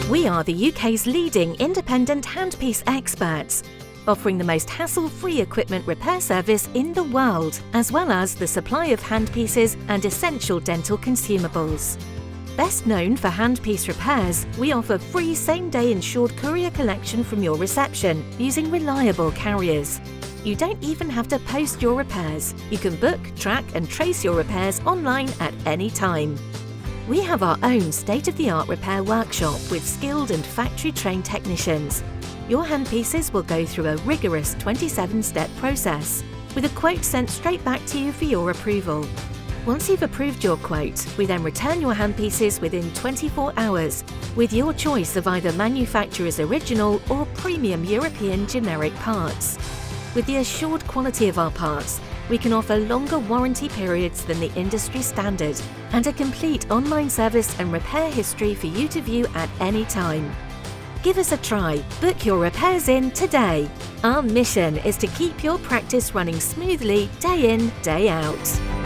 We are the UK's leading independent handpiece experts, offering the most hassle-free equipment repair service in the world, as well as the supply of handpieces and essential dental consumables. Best known for handpiece repairs, we offer free same-day insured courier collection from your reception using reliable carriers. You don't even have to post your repairs. You can book, track and trace your repairs online at any time. We have our own state-of-the-art repair workshop with skilled and factory-trained technicians. Your handpieces will go through a rigorous 27-step process, with a quote sent straight back to you for your approval. Once you've approved your quote, we then return your handpieces within 24 hours, with your choice of either manufacturer's original or premium European generic parts. With the assured quality of our parts, we can offer longer warranty periods than the industry standard and a complete online service and repair history for you to view at any time. Give us a try. Book your repairs in today. Our mission is to keep your practice running smoothly day in, day out.